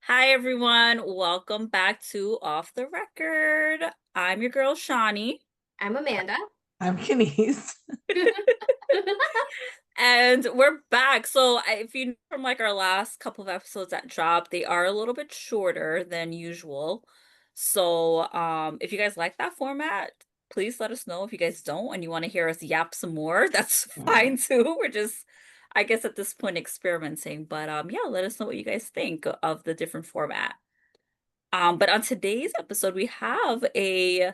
Hi, everyone. Welcome back to Off the Record. I'm your girl, Shawnee, I'm Amanda. I'm Kenise. and we're back. If you know from like our last couple of episodes that dropped, they are a little bit shorter than usual. If you guys like that format, please let us know. If you guys don't and you want to hear us yap some more, that's fine too. We're just, I guess, at this point experimenting. But yeah, let us know what you guys think of the different format. But on today's episode, we have a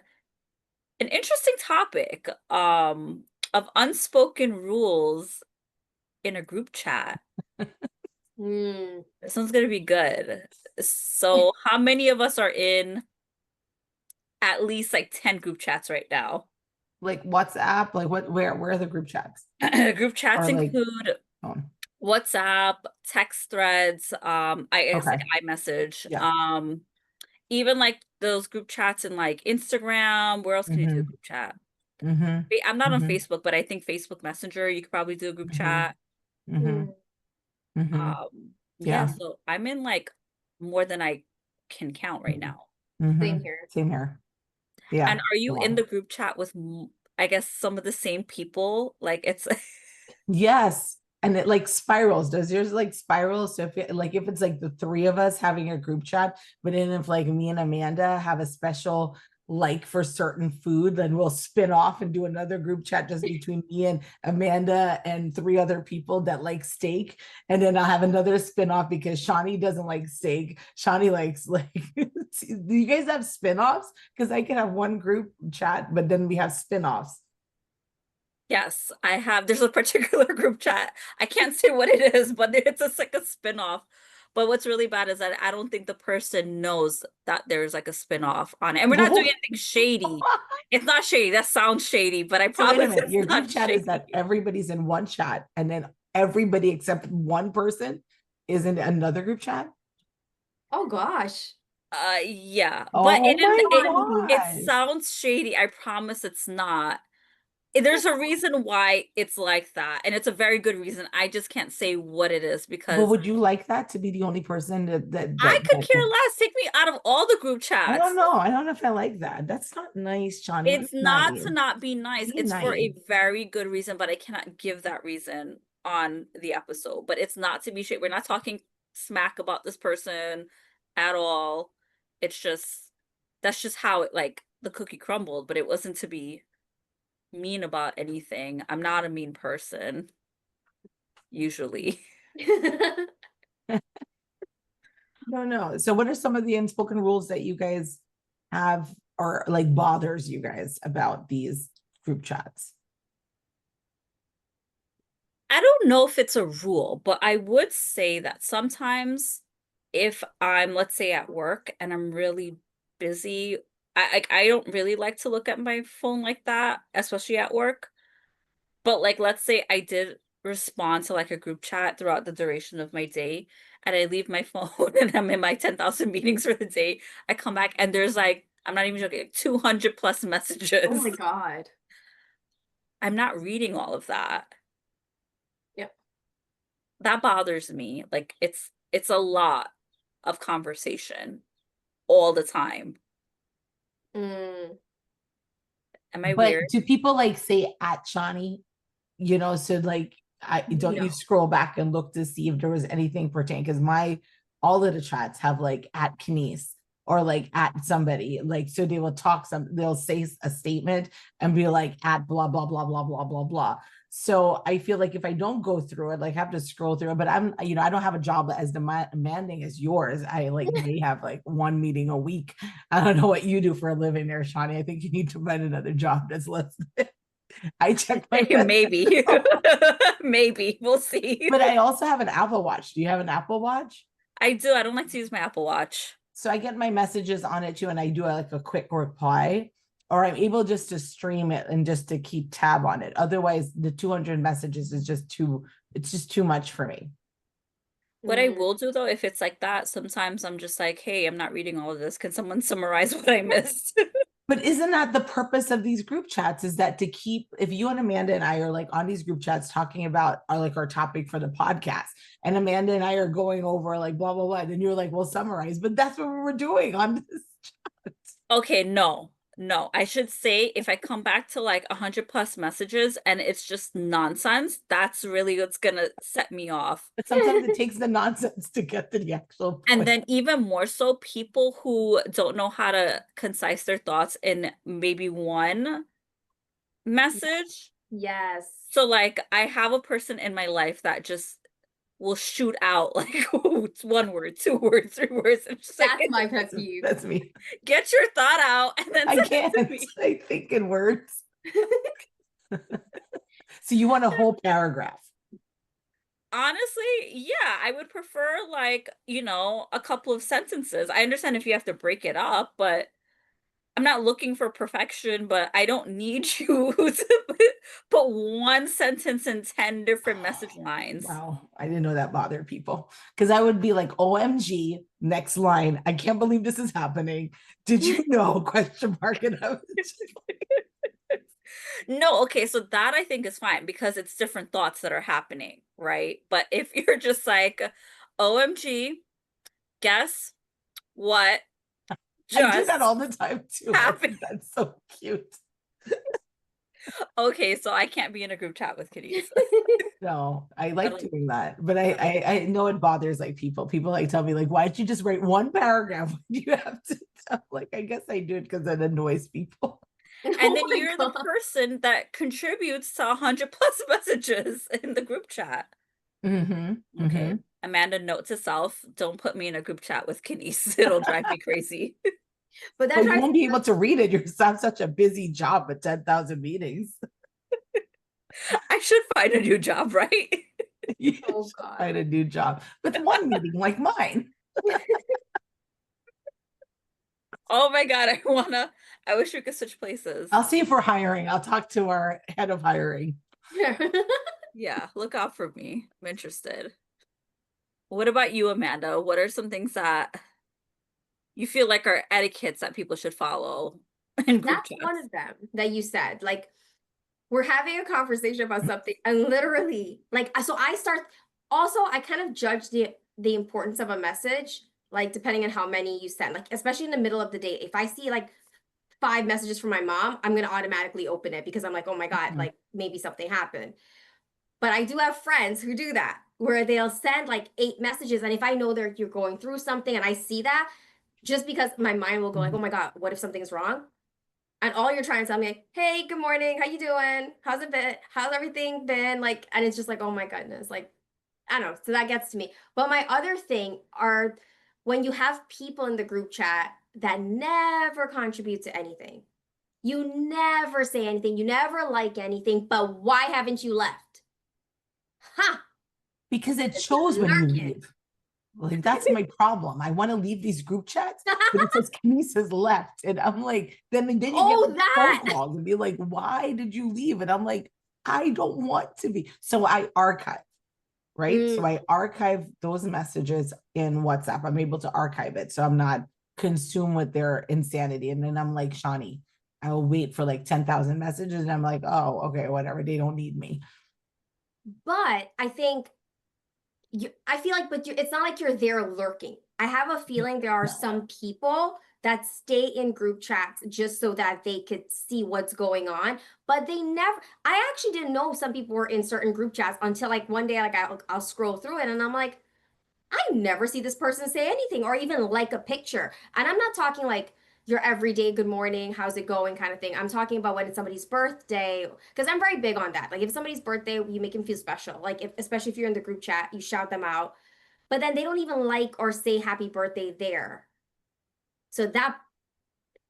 an interesting topic of unspoken rules in a group chat. Mm. This one's gonna be good. So, how many of us are in at least like 10 group chats right now? Like WhatsApp, like where are the group chats? Group chats Or like include oh, WhatsApp, text threads, I guess okay. like iMessage, Yeah. even like those group chats in like Instagram. Where else can you do a Mm-hmm. group chat? Mm-hmm. I'm not on Mm-hmm. Facebook, but I think Facebook Messenger, you could probably do a group Mm-hmm. chat. Mm-hmm. Mm. Mm-hmm. Yeah, Yeah. so I'm in like more than I can count right Mm-hmm. now. Same Mm-hmm. here. Same here. And Yeah. are you A in lot. the group chat with, I guess, some of the same people? Like it's, Yes. And it like spirals. Does yours like spiral? So if it's like the three of us having a group chat, but then if like me and Amanda have a special like for certain food, then we'll spin off and do another group chat just between me and Amanda and three other people that like steak. And then I'll have another spin off because Shawnee doesn't like steak. Shawnee likes like do you guys have spin-offs? Because I can have one group chat, but then we have spin-offs. yes, I have. There's a particular group chat. I can't say what it is, but it's just like a spin-off. But what's really bad is that I don't think the person knows that there's like a spin-off on it. And we're not doing anything shady. It's not shady. That sounds shady, but I So wait a promise minute, it's your group not chat is that shady. everybody's in one chat and then everybody except one person is in another group chat? Oh gosh. Yeah, but Oh my it gosh. sounds shady. I promise it's not. There's a reason why it's like that, and it's a very good reason. I just can't say what it is But because would you like that to be the only person I could that care could less. Take me out of all the group I don't chats. know. I don't know if I like that. That's not nice, Johnny. Be It's not nice. to not be nice. Be It's for nice. a very good reason, but I cannot give that reason on the episode. But it's not to be shady. We're not talking smack about this person at all. It's just that's just how it like the cookie crumbled, but it wasn't to be mean about anything. I'm not a mean person, usually. No, no. So what are some of the unspoken rules that you guys have or like bothers you guys about these group chats? I don't know if it's a rule, but I would say that sometimes if I'm, let's say, at work and I'm really busy, I don't really like to look at my phone like that, especially at work. But like let's say I did respond to like a group chat throughout the duration of my day and I leave my phone and I'm in my 10,000 meetings for the day. I come back and there's like I'm not even joking, like 200 plus Oh messages. my God. I'm not reading all of that. Yep. That bothers me. Like it's a lot of conversation all the time. Mm. Am I But weird? do people like say at Shawnee, so like I don't you No. scroll back and look to see if there was anything pertaining because my all of the chats have like at Kenise or like at somebody like so they will they'll say a statement and be like at blah blah blah blah blah blah blah. So I feel like if I don't go through it, like I have to scroll through it, but I don't have a job as demanding as yours. I like may have like one meeting a week. I don't know what you do for a living there, Shawnee. I think you need to find another job that's less. I check my Maybe. messages. Maybe. We'll see. But I also have an Apple Watch. Do you have an Apple Watch? I do. I don't like to use my Apple Watch. So I get my messages on it too, and I do like a quick reply, or I'm able just to stream it and just to keep tab on it. Otherwise, the 200 messages is just it's just too much for me. What I Mm. will do though, if it's like that, sometimes I'm just like, hey, I'm not reading all of this. Can someone summarize what I missed? But isn't that the purpose of these group chats? Is that to keep, if you and Amanda and I are like on these group chats talking about our topic for the podcast, and Amanda and I are going over like blah blah blah, then you're like, well, summarize. But that's what we were doing on this chat. Okay, no. No, I should say if I come back to like 100 plus messages and it's just nonsense, that's really what's gonna set me off. But sometimes it takes the nonsense to get to the actual And point. then even more so, people who don't know how to concise their thoughts in maybe one message. Yes. So like I have a person in my life that just will shoot out like it's one word, two words, three words. I'm just like, That's my pet peeve. That's me. get your thought out and then I send it can't. to me. I think in words. So you want a whole paragraph. Honestly, yeah, I would prefer like, a couple of sentences. I understand if you have to break it up, but I'm not looking for perfection, but I don't need you to put one sentence in 10 different message lines. Wow, I didn't know that bothered people. Because I would be like, OMG, next line. I can't believe this is happening. Did you know? Question mark. And I was just No, okay, so that I think is fine because it's different thoughts that are happening, right? But if you're just like, OMG, guess what I do that just all the time too. I happened? think that's so cute. Okay, so I can't be in a group chat with kitties. No, I like don't- doing that, but I know it bothers like people. People like tell me like, why don't you just write one paragraph? When you have to tell? Like, I guess I do it because it annoys people. And Oh then my you're the God. person that contributes to 100 plus messages in the group chat. Mm-hmm. Okay. Mm-hmm. Amanda, note to self, don't put me in a group chat with kitties. It'll drive me crazy. But that Well, you drives won't me be able to read it. You have such a busy job with 10,000 meetings. I should find a new job, right? You Oh should God. find a new job with one meeting like mine. Oh my God, I wish we could switch places. I'll see if we're hiring. I'll talk to our head of hiring. Yeah, look out for me. I'm interested. What about you, Amanda? What are some things that you feel like are etiquettes that people should follow in group That's one chats? of them that you said. Like, we're having a conversation about something, and literally, like, so I start. Also, I kind of judge the importance of a message, like depending on how many you send. Like, especially in the middle of the day, if I see like 5 messages from my mom, I'm gonna automatically open it because I'm like, oh my God, Mhm. like maybe something happened. But I do have friends who do that, where they'll send like 8 messages, and if I know you're going through something and I see that, just because my mind will go like, Mhm. oh my God, what if something's wrong? And all you're trying to tell me, like, hey, good morning, how you doing? How's it been? How's everything been? Like, and it's just like, oh my goodness, like, I don't know. So that gets to me. But my other thing are when you have people in the group chat that never contribute to anything. You never say anything, you never like anything, but why haven't you left? Ha! Because it It's shows when you lurking. leave. Like, that's my problem. I want to leave these group chats, but it says Kenise has left. And I'm like, then you get Oh, like phone that. calls and be like, why did you leave? And I'm like, I don't want to be. So I archive, right? So Mm, I archive those messages in WhatsApp. I'm able to archive it. So I'm not consumed with their insanity. And then I'm like, Shawnee, I will wait for like 10,000 messages. And I'm like, oh, okay, whatever. They don't need me. but I think I feel like, but it's not like you're there lurking. I have a feeling there are No. some people that stay in group chats just so that they could see what's going on, but they never. I actually didn't know some people were in certain group chats until like one day, like I'll scroll through it and I'm like, I never see this person say anything or even like a picture. And I'm not talking like your everyday good morning, how's it going kind of thing. I'm talking about when it's somebody's birthday, because I'm very big on that. Like if somebody's birthday, you make them feel special. Like if, especially if you're in the group chat, you shout them out. But then they don't even like or say happy birthday there. So that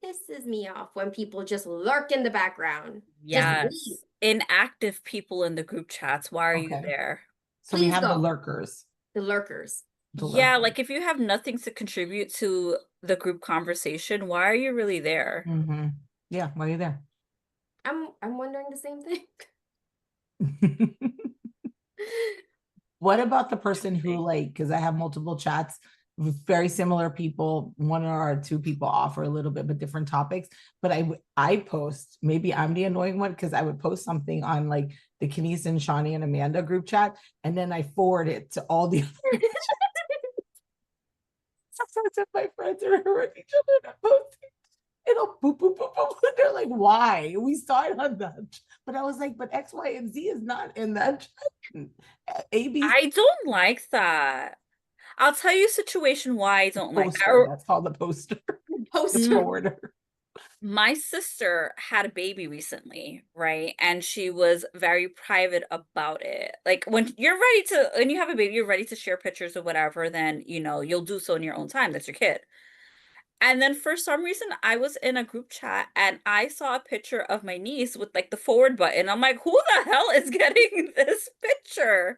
pisses me off when people just lurk in the background. Just leave. Yes. Inactive people in the group chats. Why are you Okay. there? So we Please have the go. lurkers. The lurkers. The Yeah, lurkers. like if you have nothing to contribute to the group conversation, why are you really there? Mm-hmm. Yeah, why are you there? I'm wondering the same thing. What about the person who Interesting. like, because I have multiple chats very similar people, one or two people offer a little bit, but different topics. But I post, maybe I'm the annoying one because I would post something on like the Kenise and Shawnee and Amanda group chat, and then I forward it to all the other sometimes if my friends are hurting each other and I'm posting, it'll boop, boop, boop, boop. They're like, why? We started on that. But I was like, but X, Y, and Z is not in that. ABC I don't like that. I'll tell you a situation why I don't like that. poster. That's called the poster. The Poster. forwarder. My sister had a baby recently, right? And she was very private about it. Like when you have a baby, you're ready to share pictures or whatever, then, you'll do so in your own time. That's your kid. And then for some reason, I was in a group chat and I saw a picture of my niece with like the forward button. I'm like, who the hell is getting this picture?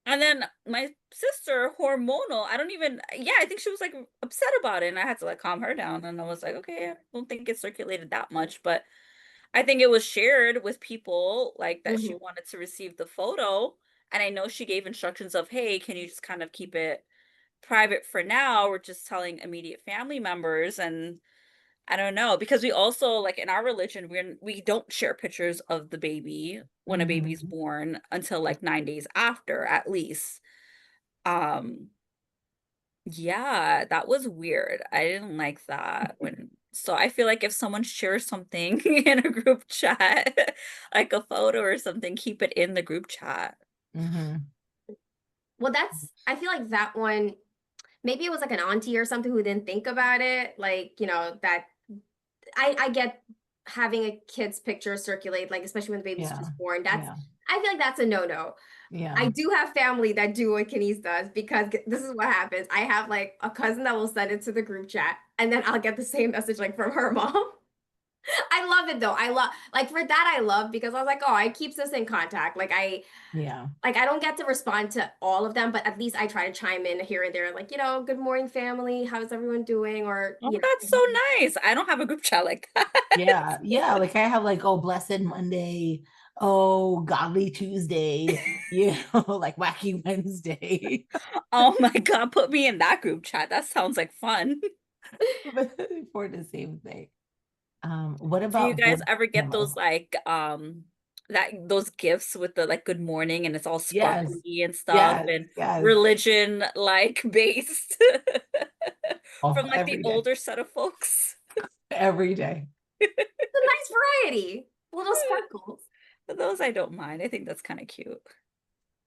And then my sister, hormonal, I think she was like upset about it. And I had to like calm her down. And I was like, okay, I don't think it circulated that much, but I think it was shared with people like that she Mhm. wanted to receive the photo. And I know she gave instructions of, hey, can you just kind of keep it private for now? We're just telling immediate family members. And I don't know, because we also like in our religion, we don't share pictures of the baby when a baby's Mhm. born until like 9 days after at least. Um, yeah, that was weird. I didn't like that so I feel like if someone shares something in a group chat, like a photo or something, keep it in the group chat. Mhm. Well, I feel like that one, maybe it was like an auntie or something who didn't think about it. Like, that I get having a kid's picture circulate, like especially when the baby's Yeah. just born. Yeah. I feel like that's a no-no. I Yeah. do have family that do what Kenise does because this is what happens. I have like a cousin that will send it to the group chat, and then I'll get the same message like from her mom. I love it though. I love like for that I love because I was like, oh, I keeps us in contact. Yeah. I don't get to respond to all of them, but at least I try to chime in here and there, like, good morning, family. How's everyone doing? Or, Oh, that's so nice. I don't have a group chat like that. Yeah. Yeah. Like I have like, oh, blessed Monday. Oh, godly Tuesday. Like wacky Wednesday. Oh my God, put me in that group chat. That sounds like fun. But for the same thing. What Do you about guys voice ever get those memos? like those gifts with the like good morning and it's all Yes. sparkly and stuff Yes. and Yes. religion like based Oh, from like the every day. older set of folks? Every day. it's a nice variety. Little sparkles. Those I don't mind. I think that's kind of cute.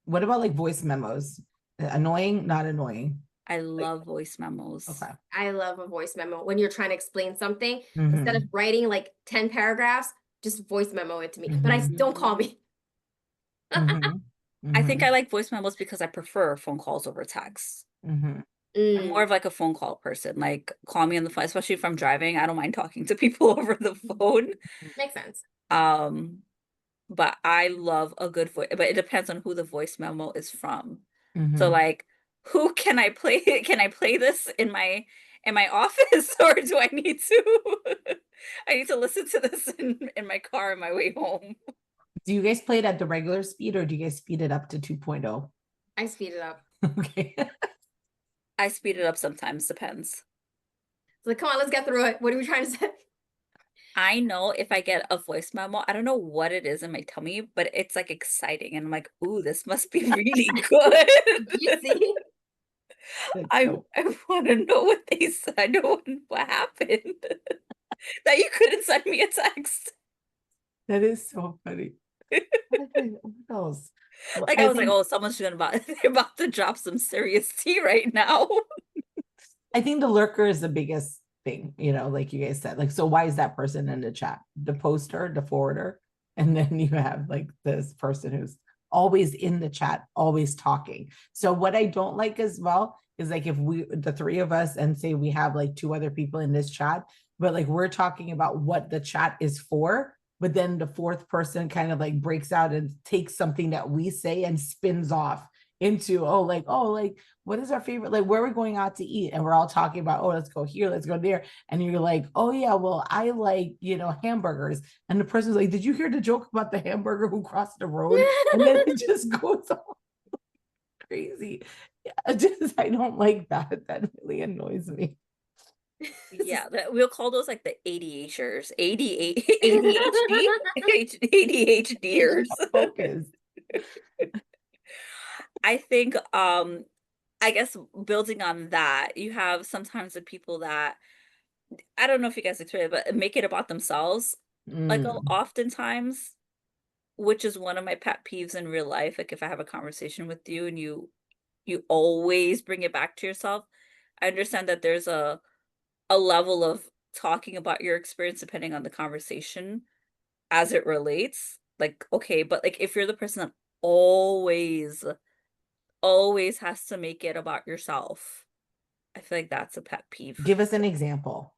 What about like voice memos? Annoying, not annoying. I Like, love voice memos. okay. I love a voice memo when you're trying to explain something. Instead of Mm-hmm. writing like 10 paragraphs, just voice memo it to me. But Mm-hmm. don't call Mhm. me. Mm-hmm. I think Mm-hmm. I like voice memos because I prefer phone calls over text. Mm-hmm. I'm more Mm, of like a phone call person. Like call me on the phone, especially if I'm driving. I don't mind talking to people over the phone. makes sense. Um, but I love a good voice, but it depends on who the voice memo is from. So Mm-hmm. like who can I play can I play this in my office or do I need to I need to listen to this in my car on my way home? Do you guys play it at the regular speed or do you guys speed it up to 2.0? I speed it up. Okay. I speed it up sometimes, depends. It's like, come on, let's get through it. What are we trying to say? I know if I get a voice memo, I don't know what it is in my tummy, but it's like exciting and I'm like, "Ooh, this must be really good." You see? That's I so I want to know what they said. I know what happened. That you couldn't send me a text. that is so funny. What else? Well, Like I I was like, think "Oh, someone's gonna about they're about to drop some serious tea right now." I think the lurker is the biggest thing, like you guys said. Like, so why is that person in the chat? The poster, the forwarder, and then you have like this person who's always in the chat, always talking. So what I don't like as well is like if the three of us, and say we have like two other people in this chat, but like we're talking about what the chat is for, but then the fourth person kind of like breaks out and takes something that we say and spins off into, oh, like what is our favorite, like where we're going out to eat, and we're all talking about, oh, let's go here, let's go there, and you're like, oh yeah, well I like hamburgers, and the person's like, did you hear the joke about the hamburger who crossed the road? And then it just goes on. crazy. Yeah, just I don't like that. That really annoys me. Yeah, we'll call those like the ADHers, ADHD, ADHDers. Focus. I think I guess building on that, you have sometimes the people that I don't know if you guys experience it, but make it about themselves. Like Mm. oftentimes, which is one of my pet peeves in real life, like if I have a conversation with you and you always bring it back to yourself. I understand that there's a level of talking about your experience depending on the conversation as it relates. Like, okay, but like if you're the person that always, always has to make it about yourself, I feel like that's a pet peeve. Give us an example.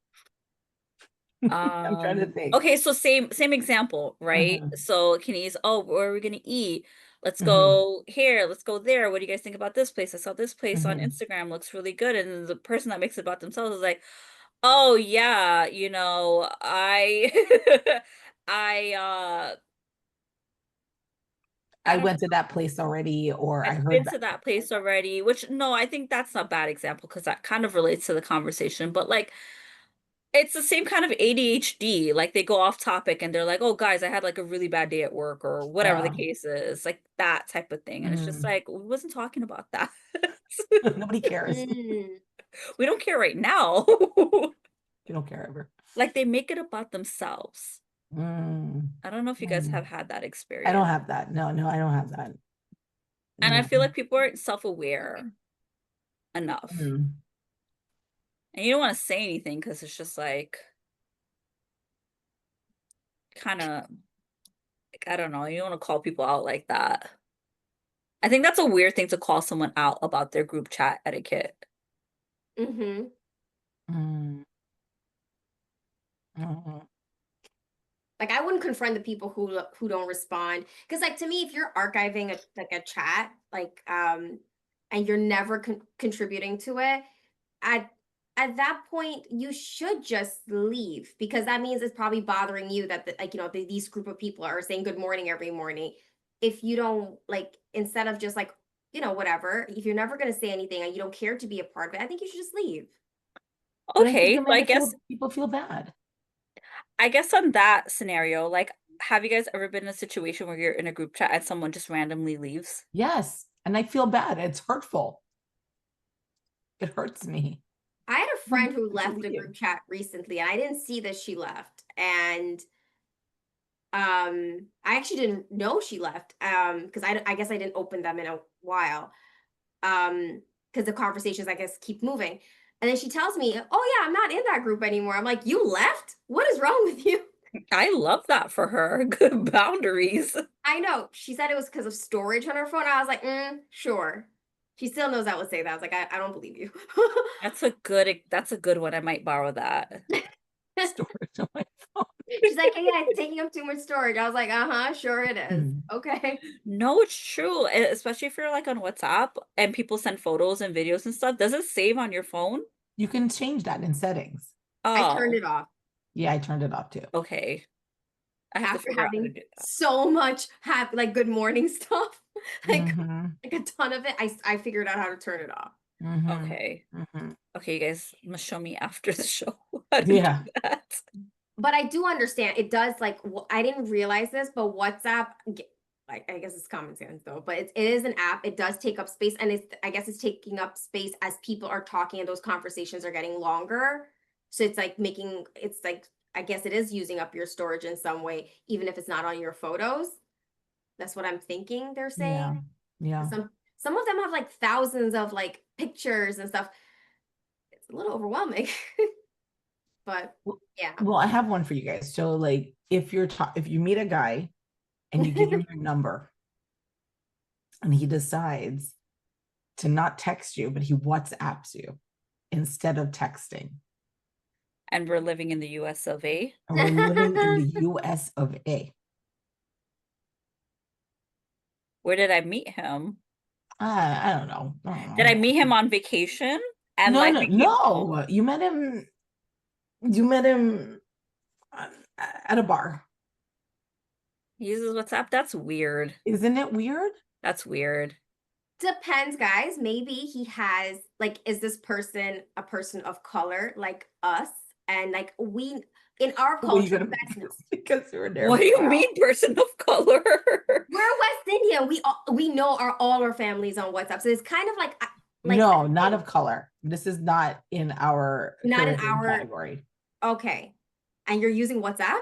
I'm trying to think. Okay, so same example, right? Mhm, So Kenny's, oh, where are we gonna eat? Let's mhm, go here, let's go there. What do you guys think about this place? I saw this place on mhm. Instagram, looks really good. And then the person that makes it about themselves is like, oh yeah, I I I I don't went to that place already, or I I've heard been that. to that place already, which no, I think that's a bad example because that kind of relates to the conversation. But like it's the same kind of ADHD. Like they go off topic and they're like, "Oh, guys, I had like a really bad day at work," or whatever the Yeah. case is, like that type of thing. And it's just Mhm. like, we wasn't talking about that. Nobody cares. Mm. We don't care right now. You don't care ever. Like they make it about themselves. Mm, I don't know if you guys mm. have had that I don't experience. have that. No, no, I don't have that. And I No. feel like people aren't self-aware enough. Mm. And you don't want to say anything because it's just like kind of like, I don't know, you don't want to call people out like that. I think that's a weird thing to call someone out about their group chat etiquette. Mm-hmm. Mm. Mhm. Like I wouldn't confront the people who don't respond because like to me if you're archiving a chat and you're never contributing to it at at that point you should just leave because that means it's probably bothering you that these group of people are saying good morning every morning. If you don't like instead of just like whatever, if you're never going to say anything and you don't care to be a part of it, I think you should just leave. But I think Okay, it so made it feel people feel bad. I guess on that scenario, like, have you guys ever been in a situation where you're in a group chat and someone just randomly leaves? Yes. And I feel bad. It's hurtful. It hurts me. I had a friend who To left a leave. group chat recently and I didn't see that she left. And I actually didn't know she left because I guess I didn't open them in a while. Because the conversations I guess keep moving. And then she tells me, "Oh yeah, I'm not in that group anymore." I'm like, "You left? What is wrong with you?" I love that for her. Good boundaries. I know. She said it was because of storage on her phone. I was like, sure. She still knows I would say that. I was like, I don't believe you. That's a good one. I might borrow that. Storage on my phone. She's like, "Hey, yeah, it's taking up too much storage." I was like, "Uh-huh, sure it is." Mhm. Okay. No, it's true. Especially if you're like on WhatsApp and people send photos and videos and stuff. Does it save on your phone? You can change that in settings. I turned Oh, it off Yeah, I turned it off too. okay. I have to after figure out how to having do that. so much like good morning stuff. like Mm-hmm. like a ton of it. I figured out how to turn it off. Mm-hmm. Okay. Mm-hmm. Okay, you guys must show me after the show how to do Yeah. that. But I do understand it does like I didn't realize this, but WhatsApp like I guess it's common sense though, but it is an app. It does take up space and I guess it's taking up space as people are talking and those conversations are getting longer. So it's like it's like I guess it is using up your storage in some way, even if it's not on your photos. That's what I'm thinking they're Yeah. saying. Yeah. Some of them have like thousands of like pictures and stuff. It's a little overwhelming. But Well, yeah. well, I have one for you guys. So, like, if you meet a guy and you give him your number and he decides to not text you, but he WhatsApps you instead of texting, And we're living in the US of A. and we're living in the US of A. Where did I meet him? I don't know. I don't Did I know. meet him on vacation? And No, like no, we came home? no. You met him. You met him at a bar. He uses WhatsApp? That's weird. Isn't it weird? That's weird. Depends, guys. Maybe he has like, is this person a person of color like us? And like we in our What are you culture, gonna you make guys know. this because you were there What do for a you while? mean, person of color? We're West Indian. We know all our families on WhatsApp. So it's kind of like No, I not think of color. This is not in our not in Caribbean our category. okay. And you're using WhatsApp?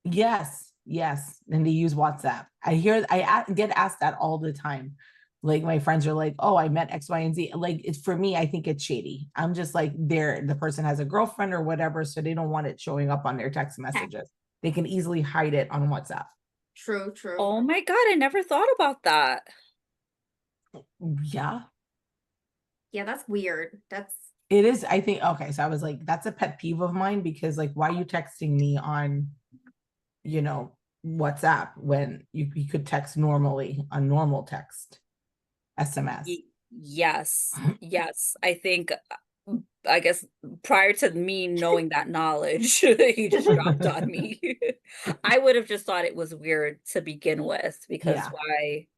Yes, yes. And they use WhatsApp. Get asked that all the time. Like my friends are like, oh, I met X, Y, and Z. Like it's for me, I think it's shady. I'm just like, the person has a girlfriend or whatever, so they don't want it showing up on their text Okay. messages. They can easily hide it on WhatsApp. True, true. Oh my God, I never thought about that. Yeah, Yeah, that's weird. That's it is. I think, okay, so I was like, that's a pet peeve of mine because like, why are you texting me on, you know, WhatsApp when you could text normally on normal text, SMS? Yes, yes. I think, I guess prior to me knowing that knowledge, he just dropped on me. I would have just thought it was weird to begin with because Yeah. why?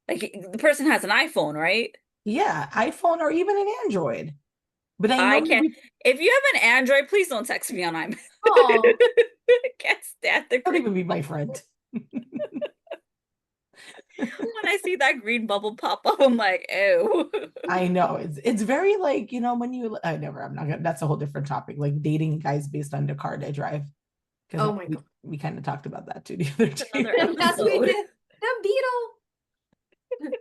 Like the person has an iPhone, right? Yeah, iPhone or even an Android. But I I know can't. maybe If you have an Android, please don't text me on iPhone. oh, I can't stand the don't green. even be my friend. When I see that green bubble pop up, I'm like, ew. I know it's very like, when you I never, I'm not gonna, that's a whole different topic, like dating guys based on the car they drive. Because oh my we, God. we kind of talked about that too the other Another day. Yes, we episode. did. The beetle.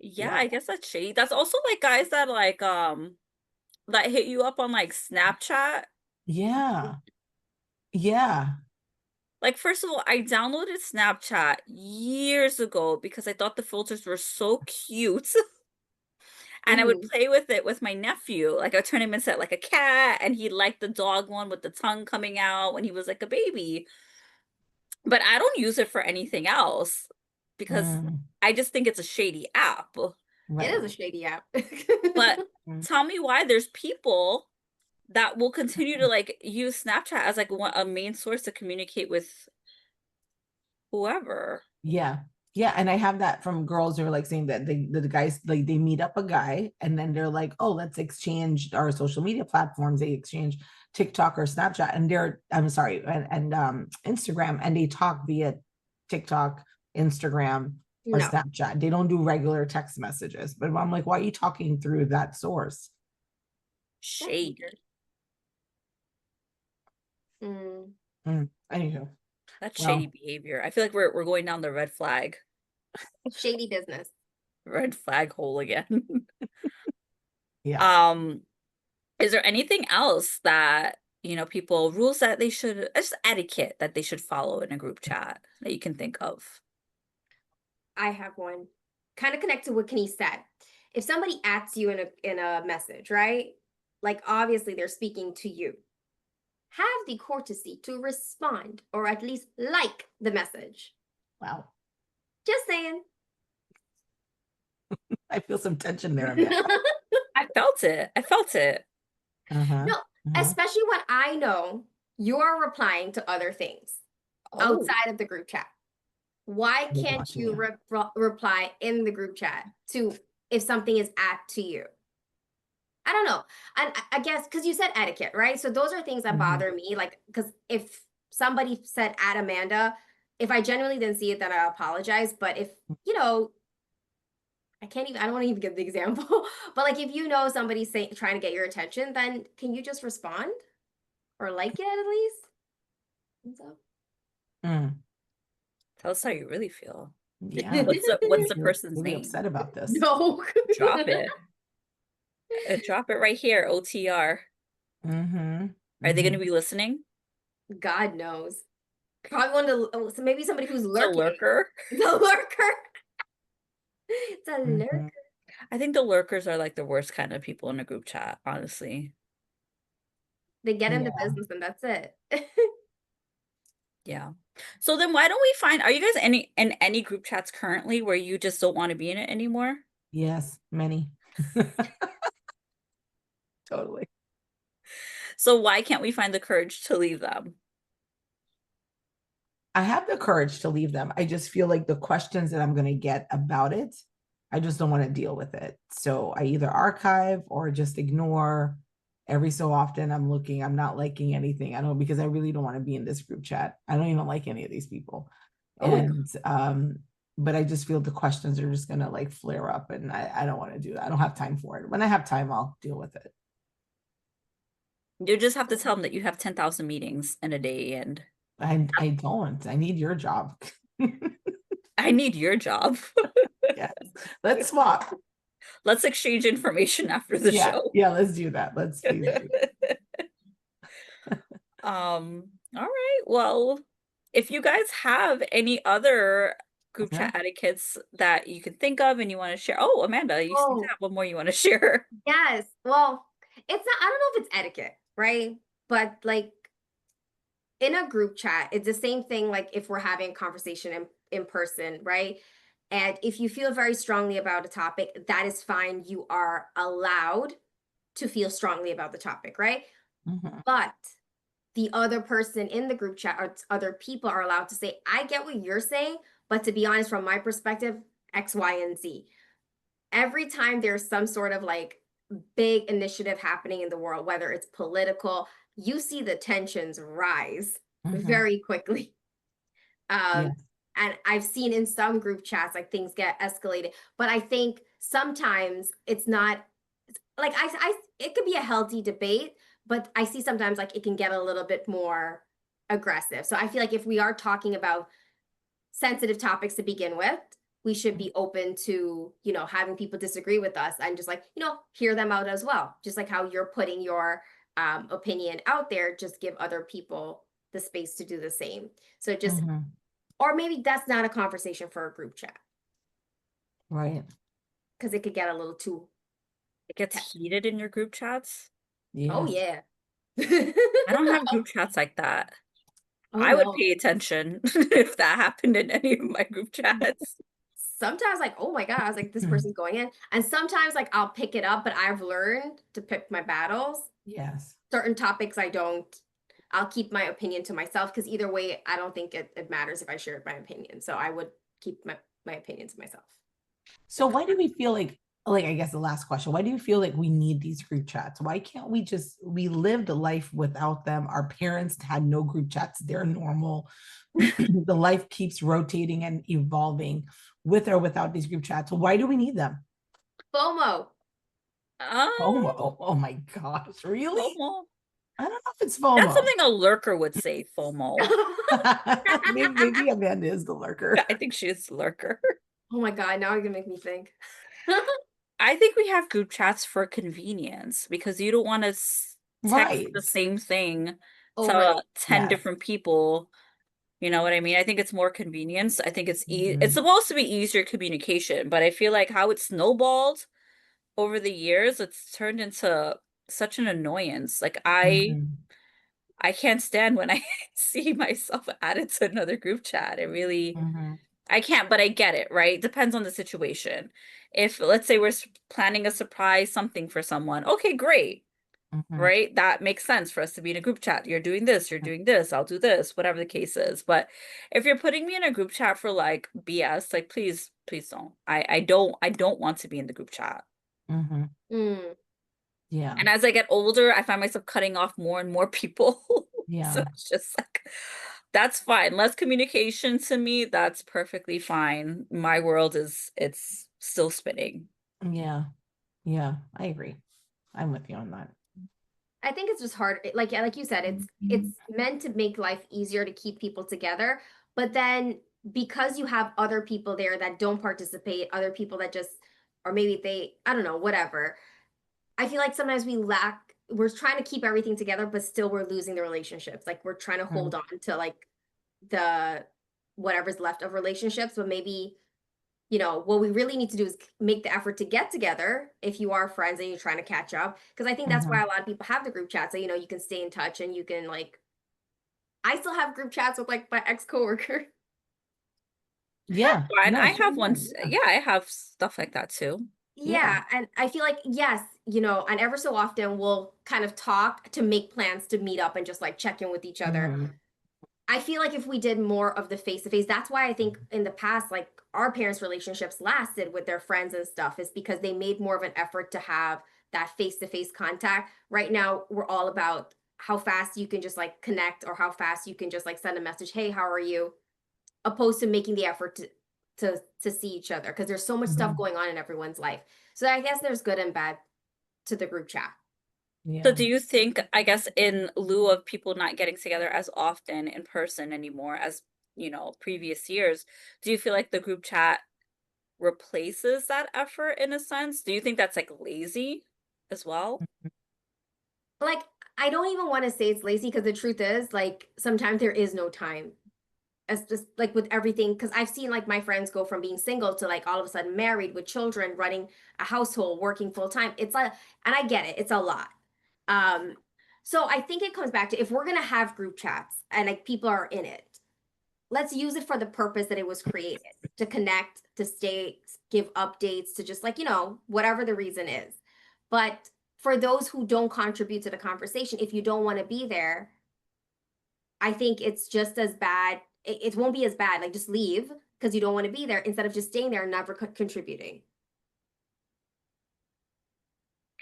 Yeah, Yeah. I guess that's shady. That's also like guys that like that hit you up on like Snapchat. Yeah. Yeah. Like, first of all, I downloaded Snapchat years ago because I thought the filters were so cute. And I would Mhm. play with it with my nephew. Like I would turn him into like a cat, and he liked the dog one with the tongue coming out when he was like a baby. But I don't use it for anything else because Mm, I just think it's a shady app. It right. is a shady app. But Mm, tell me why there's people that will continue to like use Snapchat as like a main source to communicate with whoever. yeah. Yeah. And I have that from girls who are like saying that the guys, like they meet up a guy and then they're like, oh, let's exchange our social media platforms. They exchange TikTok or Snapchat and I'm sorry, and Instagram, and they talk via TikTok, Instagram, or No, Snapchat. They don't do regular text messages. But I'm like, why are you talking through that source? that's weird. Shady. Mm. Anywho, That's shady well, behavior. I feel like we're going down the Shady business. red flag hole again. yeah. Um, is there anything else that, people rules that they should, just etiquette that they should follow in a group chat that you can think of? I have one. Kind of connect to what Kenny said. If somebody asks you in a message, right? Like obviously they're speaking to you. Have the courtesy to respond or at least like the message. Wow. Just saying. I feel some tension there, Amanda. I felt it. I felt it. Uh-huh. No, Uh-huh. especially when I know you're replying to other things Oh, outside of the group chat. Why They're can't watching you you. reply in the group chat to if something is asked to you? I don't know. And I guess because you said etiquette, right? So those are things that Mhm. bother me. Like, because if somebody said at Amanda, if I genuinely didn't see it, then I apologize. But if, I can't even, I don't want to even give the example, but like if somebody's saying trying to get your attention, then can you just respond or like it at least? So. Mm. tell us how you really feel. Yeah. What's the You're person's really name? upset about this. No. Drop it. Drop it right here, OTR. Mm-hmm. Are they going Mm-hmm. to be listening? God knows. Probably one of the, so maybe somebody who's It's a lurking. lurker. The lurker. It's a Mm-hmm. lurker. I think the lurkers are like the worst kind of people in a group chat, honestly. They get into Yeah. business and that's it. Yeah. So then why don't we find, are you guys in any group chats currently where you just don't want to be in it anymore? Yes, many. Totally. So why can't we find the courage to leave them? I have the courage to leave them. I just feel like the questions that I'm going to get about it I just don't want to deal with it. So I either archive or just ignore. Every so often I'm looking, I'm not liking anything. I don't, because I really don't want to be in this group chat. I don't even like any of these people. Oh my God. And but I just feel the questions are just gonna like flare up, and I don't want to do that. I don't have time for it. When I have time, I'll deal with it. You just have to tell them that you have 10,000 meetings in a day, and I don't. I need your job. I need your job. Yes. Let's swap. Let's exchange information after the Yeah, show. yeah, let's do that. Let's please do. All right. Well, if you guys have any other group Yeah. chat etiquettes that you can think of and you want to share. Oh, Amanda, you seem to Oh, have one more you want to share. yes. Well, it's not, I don't know if it's etiquette, right? But like in a group chat, it's the same thing like if we're having a conversation in person, right? And if you feel very strongly about a topic, that is fine. You are allowed to feel strongly about the topic, right? Mhm. But the other person in the group chat or other people are allowed to say, I get what you're saying, but to be honest, from my perspective, X, Y, and Z. Every time there's some sort of like big initiative happening in the world, whether it's political, you see the tensions rise Mhm. very quickly. Um, Yes. and I've seen in some group chats like things get escalated, but I think sometimes it's not like it could be a healthy debate, but I see sometimes like it can get a little bit more aggressive. So I feel like if we are talking about sensitive topics to begin with, we should be open to, having people disagree with us and just like, hear them out as well. Just like how you're putting your opinion out there, just give other people the space to do the same. So just, Mhm. or maybe that's not a conversation for a group chat Right. because it could get a little too It gets tense. heated in your group chats. Oh, Yes. yeah. I don't have group chats like that. Oh, I would no. pay attention if that happened in any of my group chats. Sometimes like, oh my God, I was like, this person's going in. And sometimes like I'll pick it up, but I've learned to pick my battles. Yes. Certain topics I'll keep my opinion to myself because either way, I don't think it matters if I shared my opinion. So I would keep my opinion to myself. So why do we feel like I guess the last question, why do you feel like we need these group chats? Why can't we lived a life without them? Our parents had no group chats. They're normal. The life keeps rotating and evolving with or without these group chats. Why do we need them? FOMO. Um, FOMO. Oh my gosh, really? FOMO. I don't know if it's That's FOMO. something a lurker would say, FOMO. Maybe Amanda is the lurker. I think she is the lurker. Oh my God, now you're gonna make me think. I think we have group chats for convenience because you don't want to text Right. the same thing Over and over. to 10 Yes. different people. You know what I mean? I think it's more convenience. I think it's Mhm. supposed to be easier communication, but I feel like how it snowballed over the years, it's turned into such an annoyance. Like Mhm. I can't stand when I see myself added to another group chat. It really Mhm. I can't, but I get it, right? Depends on the situation. If let's say we're planning a surprise something for someone, okay, great, Mhm. right? That makes sense for us to be in a group chat. You're doing this, I'll do this, whatever the case is. But if you're putting me in a group chat for like BS, like please don't. I don't want to be in the group chat. Mhm. Mm. Yeah. And as I get older, I find myself cutting off more and more people. So Yeah. it's just like, that's fine. Less communication to me, that's perfectly fine. My world it's still spinning. Yeah. Yeah. I agree. I'm with you on that. I think it's just hard. Like you said, it's meant to make life easier to keep people together. But then because you have other people there that don't participate, other people that just, or maybe they, I don't know, whatever. I feel like sometimes we're trying to keep everything together, but still we're losing the relationships. Like we're trying to hold Mhm. on to like the whatever's left of relationships, but maybe what we really need to do is make the effort to get together if you are friends and you're trying to catch up. Because I think that's why Mhm. a lot of people have the group chats. So, you can stay in touch and you can like, I still have group chats with like my ex coworker. Yeah. And No, I so have do I. ones, Yeah. yeah, I have stuff like that too. Yeah. Yeah. And I feel like, yes, and ever so often we'll kind of talk to make plans to meet up and just like check in with each other. Mhm. I feel like if we did more of the face to face, that's why I think in the past, like our parents' relationships lasted with their friends and stuff is because they made more of an effort to have that face-to-face contact. Right now, we're all about how fast you can just like connect or how fast you can just like send a message, hey, how are you? Opposed to making the effort to see each other because there's so much stuff Mhm. going on in everyone's life. So I guess there's good and bad to the group chat. So Yeah. do you think, I guess, in lieu of people not getting together as often in person anymore as, previous years, do you feel like the group chat replaces that effort in a sense? Do you think that's like lazy as well? Like, I don't even want to say it's lazy because the truth is, like, sometimes there is no time. As just like with everything, because I've seen like my friends go from being single to like all of a sudden married with children, running a household, working full time. It's like, and I get it, it's a lot. Um, so I think it comes back to if we're gonna have group chats and like people are in it, let's use it for the purpose that it was created to connect, to stay, give updates, to just like, whatever the reason is. But for those who don't contribute to the conversation, if you don't want to be there, I think it's just as bad. It won't be as bad. Like just leave because you don't want to be there instead of just staying there and never contributing.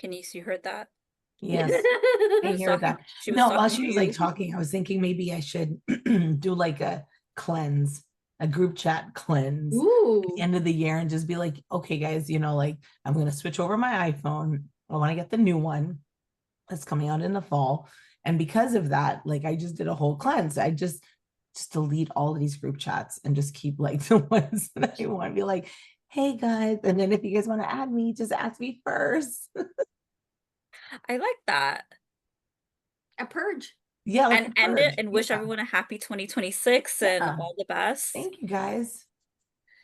You heard that? Yes. I She was hear talking that. she was No, while talking she to was like you. talking, I was thinking maybe I should do like a cleanse, a group chat cleanse at the Ooh. end of the year and just be like, okay, guys, like I'm gonna switch over my iPhone. I want to get the new one that's coming out in the fall. And because of that, like I just did a whole cleanse. I just delete all of these group chats and just keep like the ones that I want to be like, hey guys. And then if you guys want to add me, just ask me first. I like that. A purge. Yeah, like And a end it purge. and Yeah. wish everyone a happy 2026 and Yeah. all the best. Thank you guys.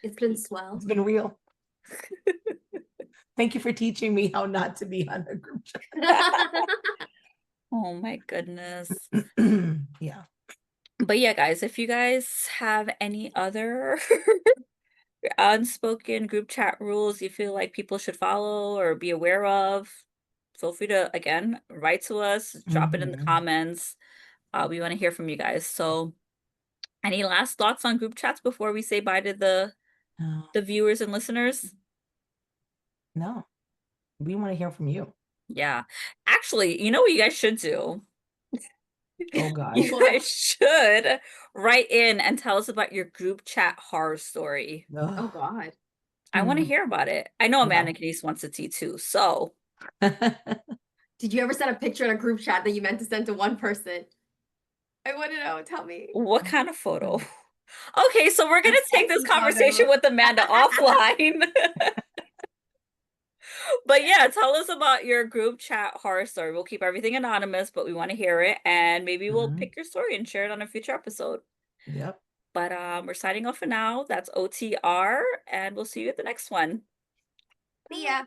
It's been It's swell. been real. Thank you for teaching me how not to be on a group Oh my goodness. chat. Yeah. But yeah, guys, if you guys have any other unspoken group chat rules you feel like people should follow or be aware of, feel free to, again, write to us, drop it in the Mhm. comments. We want to hear from you guys. So, any last thoughts on group chats before we say bye to the No, the viewers and listeners? no, we want to hear from you. Yeah. Actually, you know what you guys should do? Oh You God. What? guys should write in and tell us about your group chat horror story. Ugh. Oh God. I want to Hmm. hear about it. I know Yeah. Amanda Denise wants to tea too. So, Did you ever send a picture in a group chat that you meant to send to one person? I want to know. Tell me. what kind of photo? Okay, so we're A gonna take this sexy conversation photo. with Amanda offline. But yeah, tell us about your group chat horror story. We'll keep everything anonymous, but we want to hear it, and maybe we'll Mhm. pick your story and share it on a future episode. Yep. But we're signing off for now. That's OTR, and we'll see you at the next one. See ya.